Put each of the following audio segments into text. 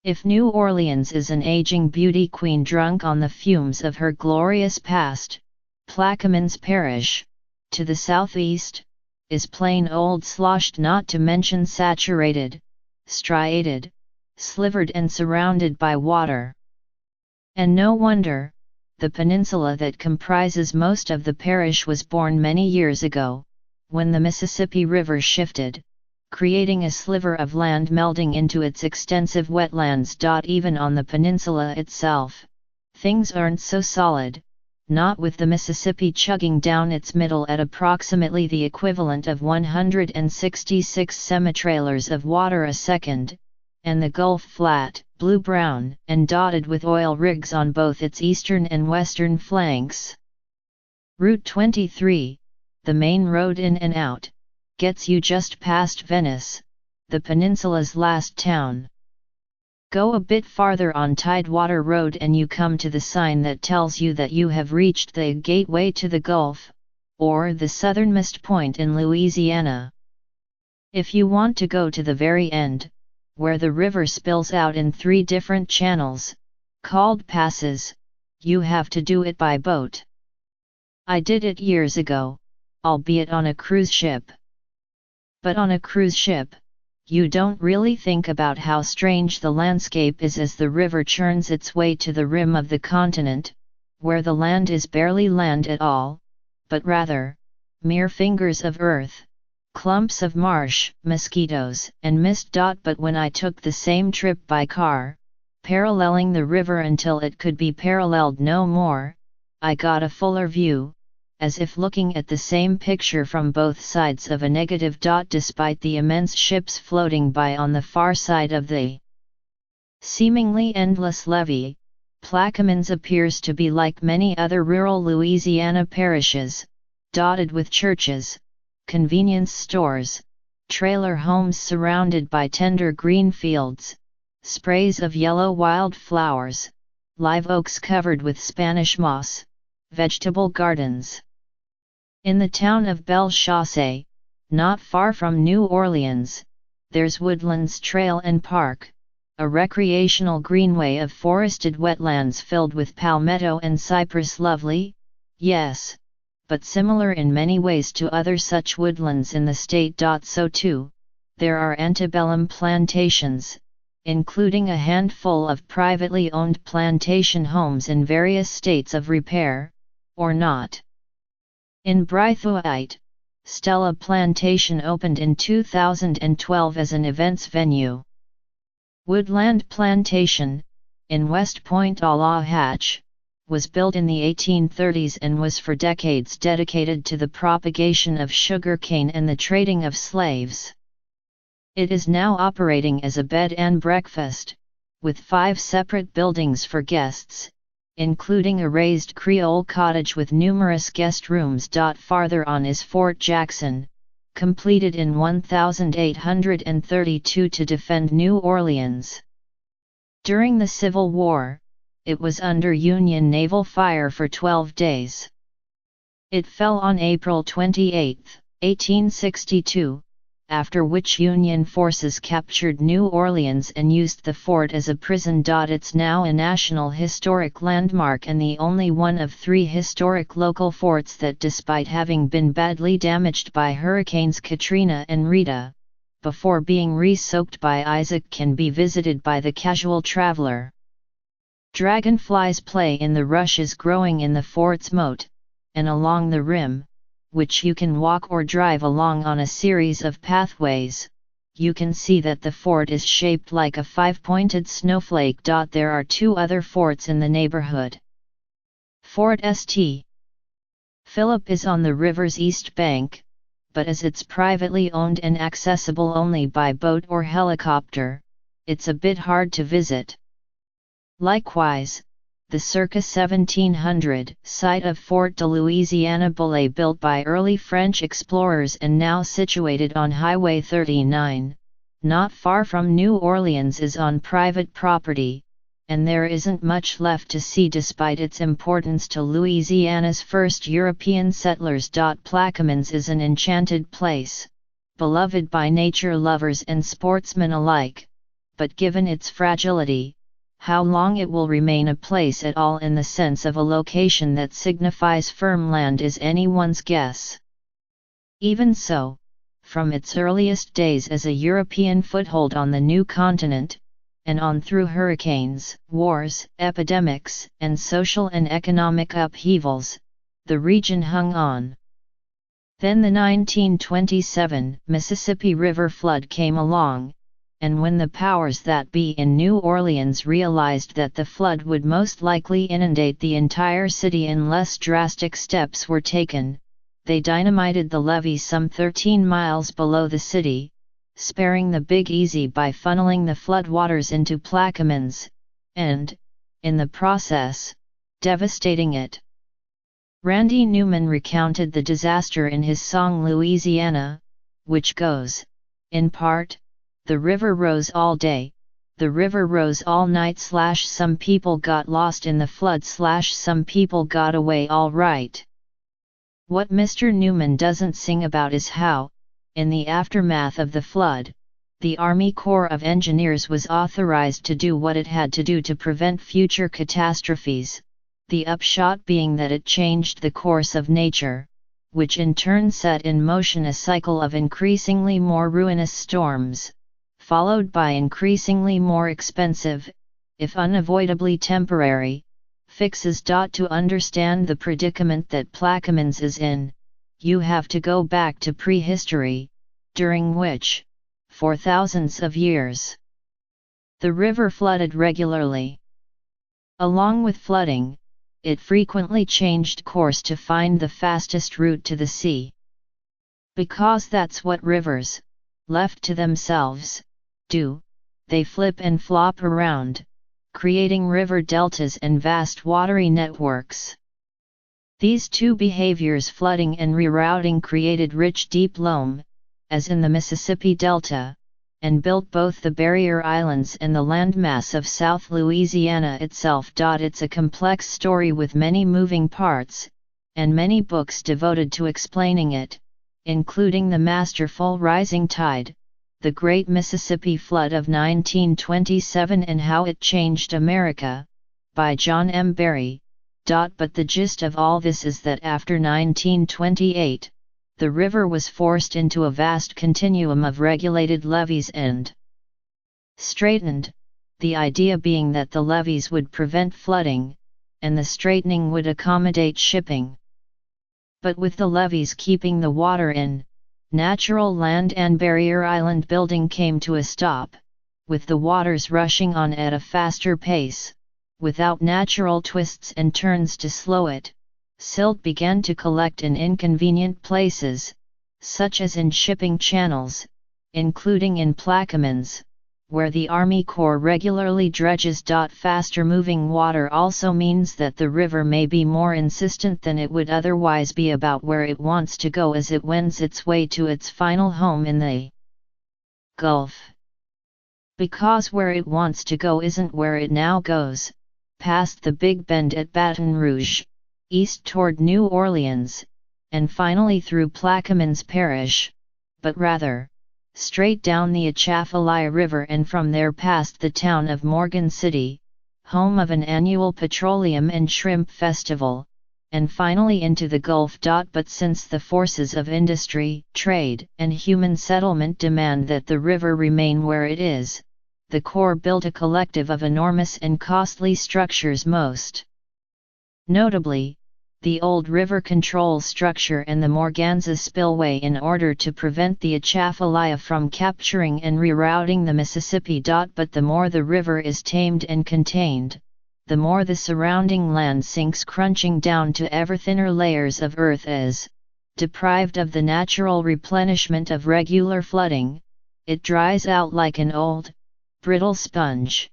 If New Orleans is an aging beauty queen drunk on the fumes of her glorious past, Plaquemines Parish, to the southeast, is plain old sloshed, not to mention saturated, striated, slivered and surrounded by water. And no wonder, the peninsula that comprises most of the parish was born many years ago, when the Mississippi River shifted, creating a sliver of land melding into its extensive wetlands. Even on the peninsula itself, things aren't so solid, not with the Mississippi chugging down its middle at approximately the equivalent of 166 semi-trailers of water a second, and the Gulf flat, blue-brown, and dotted with oil rigs on both its eastern and western flanks. Route 23, the main road in and out, gets you just past Venice, the peninsula's last town. Go a bit farther on Tidewater Road and you come to the sign that tells you that you have reached the gateway to the Gulf, or the southernmost point in Louisiana. If you want to go to the very end, where the river spills out in 3 different channels, called passes, you have to do it by boat. I did it years ago, albeit on a cruise ship. But on a cruise ship, you don't really think about how strange the landscape is as the river churns its way to the rim of the continent, where the land is barely land at all, but rather, mere fingers of earth, clumps of marsh, mosquitoes, and mist. But when I took the same trip by car, paralleling the river until it could be paralleled no more, I got a fuller view, as if looking at the same picture from both sides of a negative. Despite the immense ships floating by on the far side of the seemingly endless levee, Plaquemines appears to be like many other rural Louisiana parishes, dotted with churches, convenience stores, trailer homes surrounded by tender green fields, sprays of yellow wildflowers, live oaks covered with Spanish moss, vegetable gardens. In the town of Belle Chasse, not far from New Orleans, there's Woodlands Trail and Park, a recreational greenway of forested wetlands filled with palmetto and cypress. Lovely, yes, but similar in many ways to other such woodlands in the state. So too, there are antebellum plantations, including a handful of privately owned plantation homes in various states of repair, or not. In Braithwaite, Stella Plantation opened in 2012 as an events venue. Woodland Plantation, in West Point, Hatch, was built in the 1830s and was for decades dedicated to the propagation of sugar cane and the trading of slaves. It is now operating as a bed and breakfast, with 5 separate buildings for guests, including a raised Creole cottage with numerous guest rooms. Farther on is Fort Jackson, completed in 1832 to defend New Orleans. During the Civil War, it was under Union naval fire for 12 days. It fell on April 28, 1862, after which Union forces captured New Orleans and used the fort as a prison. It's now a National Historic Landmark and the only one of 3 historic local forts that, despite having been badly damaged by Hurricanes Katrina and Rita, before being re-soaked by Isaac, can be visited by the casual traveler. Dragonflies play in the rushes growing in the fort's moat, and along the rim, which you can walk or drive along on a series of pathways, you can see that the fort is shaped like a 5-pointed snowflake. There are 2 other forts in the neighborhood. Fort St. Philip is on the river's east bank, but as it's privately owned and accessible only by boat or helicopter, it's a bit hard to visit. Likewise, the circa 1700 site of Fort de Louisiana Boulay, built by early French explorers and now situated on Highway 39, not far from New Orleans, is on private property, and there isn't much left to see despite its importance to Louisiana's first European settlers. Plaquemines is an enchanted place, beloved by nature lovers and sportsmen alike, but given its fragility, how long it will remain a place at all in the sense of a location that signifies firm land is anyone's guess. Even so, from its earliest days as a European foothold on the new continent, and on through hurricanes, wars, epidemics, and social and economic upheavals, the region hung on. Then the 1927 Mississippi River flood came along, and when the powers that be in New Orleans realized that the flood would most likely inundate the entire city unless drastic steps were taken, they dynamited the levees some 13 miles below the city, sparing the Big Easy by funneling the floodwaters into Plaquemines, and, in the process, devastating it. Randy Newman recounted the disaster in his song Louisiana, which goes, in part, "The river rose all day, the river rose all night / some people got lost in the flood / some people got away all right." What Mr. Newman doesn't sing about is how, in the aftermath of the flood, the Army Corps of Engineers was authorized to do what it had to do to prevent future catastrophes, the upshot being that it changed the course of nature, which in turn set in motion a cycle of increasingly more ruinous storms, followed by increasingly more expensive, if unavoidably temporary, fixes. To understand the predicament that Plaquemines is in, you have to go back to prehistory, during which, for thousands of years, the river flooded regularly. Along with flooding, it frequently changed course to find the fastest route to the sea. Because that's what rivers, left to themselves, do, they flip and flop around, creating river deltas and vast watery networks. These two behaviors, flooding and rerouting, created rich deep loam, as in the Mississippi Delta, and built both the barrier islands and the landmass of South Louisiana itself. It's a complex story with many moving parts, and many books devoted to explaining it, including the masterful Rising Tide, The Great Mississippi Flood of 1927 and How It Changed America, by John M. Barry. But the gist of all this is that after 1928, the river was forced into a vast continuum of regulated levees and straightened, the idea being that the levees would prevent flooding, and the straightening would accommodate shipping. But with the levees keeping the water in, natural land and barrier island building came to a stop, with the waters rushing on at a faster pace. Without natural twists and turns to slow it, silt began to collect in inconvenient places, such as in shipping channels, including in Plaquemines, where the Army Corps regularly dredges. Faster moving water also means that the river may be more insistent than it would otherwise be about where it wants to go as it wends its way to its final home in the Gulf. Because where it wants to go isn't where it now goes, past the Big Bend at Baton Rouge, east toward New Orleans, and finally through Plaquemines Parish, but rather, straight down the Atchafalaya River and from there past the town of Morgan City, home of an annual petroleum and shrimp festival, and finally into the Gulf. But since the forces of industry, trade, and human settlement demand that the river remain where it is, the Corps built a collective of enormous and costly structures, most notably, the old river control structure and the Morganza spillway, in order to prevent the Atchafalaya from capturing and rerouting the Mississippi. But the more the river is tamed and contained, the more the surrounding land sinks crunching down to ever thinner layers of earth as, deprived of the natural replenishment of regular flooding, it dries out like an old, brittle sponge.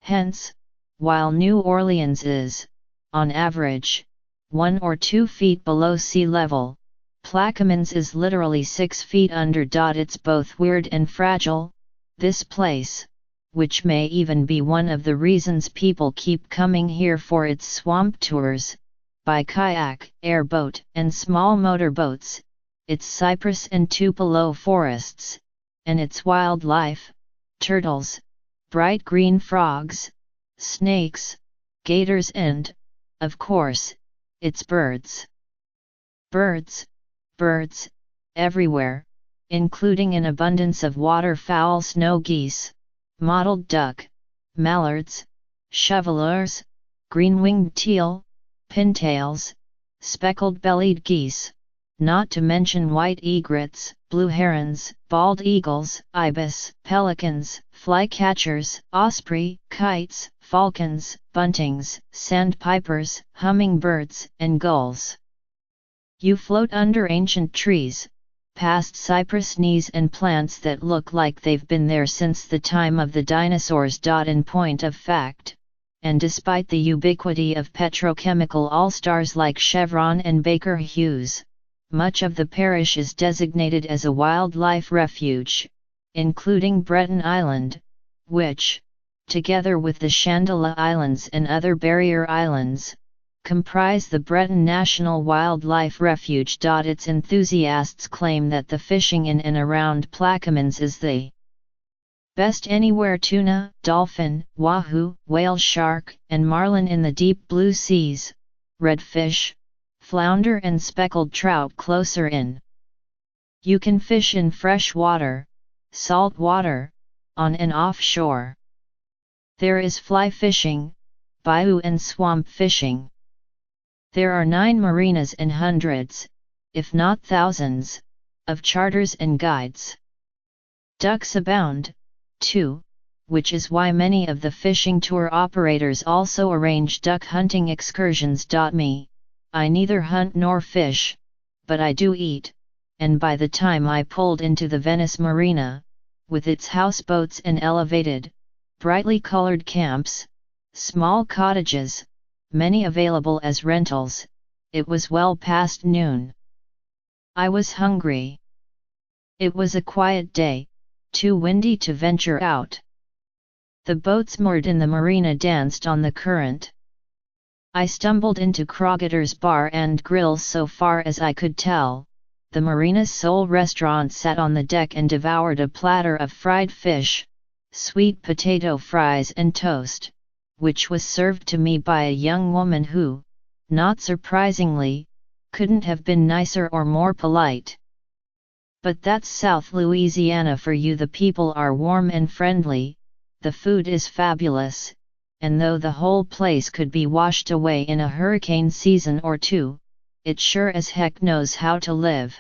Hence, while New Orleans is, on average, 1 or 2 feet below sea level, Plaquemines is literally 6 feet under. It's both weird and fragile, this place, which may even be one of the reasons people keep coming here for its swamp tours, by kayak, airboat, and small motorboats, its cypress and tupelo forests, and its wildlife, turtles, bright green frogs, snakes, gators and, of course, it's birds. Birds, birds, everywhere, including an abundance of waterfowl, snow geese, mottled duck, mallards, chevaleurs, green-winged teal, pintails, speckled-bellied geese, not to mention white egrets, blue herons, bald eagles, ibis, pelicans, flycatchers, osprey, kites, falcons, buntings, sandpipers, hummingbirds, and gulls. You float under ancient trees, past cypress knees and plants that look like they've been there since the time of the dinosaurs. In point of fact, and despite the ubiquity of petrochemical all-stars like Chevron and Baker Hughes, much of the parish is designated as a wildlife refuge, including Breton Island, which, together with the Chandela Islands and other barrier islands, comprise the Breton National Wildlife Refuge. Its enthusiasts claim that the fishing in and around Plaquemines is the best anywhere. Tuna, dolphin, wahoo, whale, shark, and marlin in the deep blue seas, redfish, flounder and speckled trout closer in. You can fish in fresh water, salt water, on and offshore. There is fly fishing, bayou and swamp fishing. There are 9 marinas and hundreds, if not thousands, of charters and guides. Ducks abound, too, which is why many of the fishing tour operators also arrange duck hunting excursions. Me, I neither hunt nor fish, but I do eat, and by the time I pulled into the Venice Marina, with its houseboats and elevated, brightly colored camps, small cottages, many available as rentals, it was well past noon. I was hungry. It was a quiet day, too windy to venture out. The boats moored in the marina danced on the current. I stumbled into Croggetter's Bar and Grill. So far as I could tell, the marina's sole restaurant, sat on the deck and devoured a platter of fried fish, sweet potato fries and toast, which was served to me by a young woman who, not surprisingly, couldn't have been nicer or more polite. But that's South Louisiana for you. The people are warm and friendly, the food is fabulous, and though the whole place could be washed away in a hurricane season or two, it sure as heck knows how to live.